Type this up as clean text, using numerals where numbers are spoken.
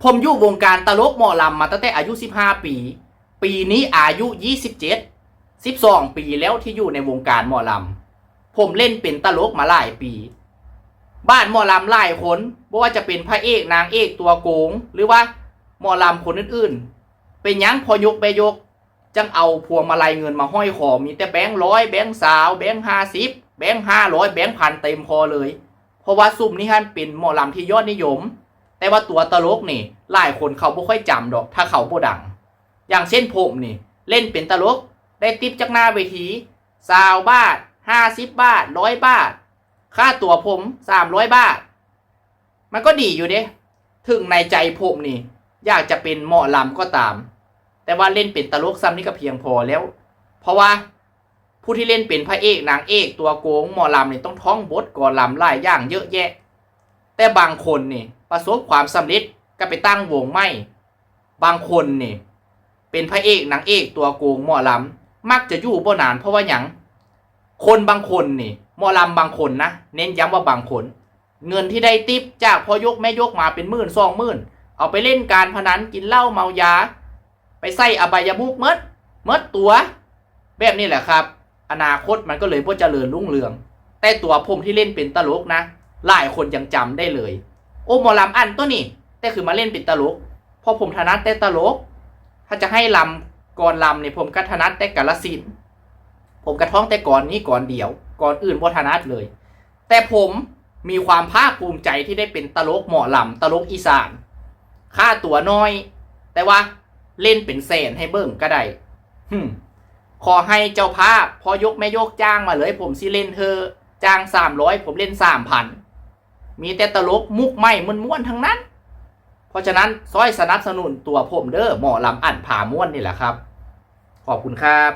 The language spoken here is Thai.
ผมอยู่วงการตลกหมอลำมาตั้งแต่อายุ15 ปี ปีนี้อายุ27 12 ปีแล้วที่อยู่ในวงการหมอลำผมเล่นเป็นตลกมาหลายปี บ้านหมอลำหลายคนไม่ว่าจะเป็นพระเอกนางเอกตัวโกงหรือว่าหมอลำคนอื่นๆเป็นยังพอยกไปยกจังเอาพวงมาลัยเงินมาห้อยคอมีแต่แบงค์ร้อยแบงค์สาวแบงค์50แบงค์500แบงค์พันเต็มคอเลยเพราะว่าซุ่มนี้ท่านเป็นหมอลำที่ยอดนิยมแต่ว่าตัวตลกนี่หลายคนเขาไม่ค่อยจำดอกถ้าเขาบ่ดังอย่างเช่นผมนี่เล่นเป็นตลกได้ติปจากหน้าเวที20 บาท50 บาท100 บาทค่าตัวผม300 บาทมันก็ดีอยู่เด้ถึงในใจผมนี่อยากจะเป็นหมอลำก็ตามแต่ว่าเล่นเป็นตลกซ้ำนี่ก็เพียงพอแล้วเพราะว่าผู้ที่เล่นเป็นพระเอกนางเอกตัวโกงหมอลำนี่ต้องท่องบทก่อนลำหลายอย่างเยอะแยะแต่บางคนนี่ประสบความสำเร็จก็ไปตั้งวงไม่บางคนนี่เป็นพระเอกนางเอกตัวโกงหมอลำมักจะอยู่บ่นานเพราะว่าอย่างคนบางคนนี่หมอลำบางคนนะเน้นย้ำว่าบางคนเงินที่ได้ติปจากพ่อยกแม่ยกมาเป็น10,000 20,000เอาไปเล่นการพนันกินเหล้าเมายาไปใส่อบายมุกเมิดตัวแบบนี้แหละครับอนาคตมันก็เลยบ่เจริญรุ่งเรืองแต่ตัวผมที่เล่นเป็นตลกนะหลายคนยังจำได้เลยโอ้หมอลำอันตัวนี่แต่คือมาเล่นเป็นตลกพอผมถนัดแต่ตลกถ้าจะให้ลำก่อนลำเนี่ยผมก็ถนัดแต่กาฬสินธุ์ผมกระท้องแต่ก่อนนี้ก่อนเดียวก่อนอื่นบ่ถนัดเลยแต่ผมมีความภาคภูมิใจที่ได้เป็นตลกหมอลำตลกอีสานค่าตัวน้อยแต่ว่าเล่นเป็นแสนให้เบิ่งก็ได้ขอให้เจ้าภาพพอยกแม่ยกจ้างมาเลยผมสิเล่นเธอจ้าง300ผมเล่น3,000มีแต่ตลกมุกไม่ม้วนๆทั้งนั้นเพราะฉะนั้นซอยสนับสนุนตัวผมเด้อหมอลำอั้นผาม้วนนี่แหละครับขอบคุณครับ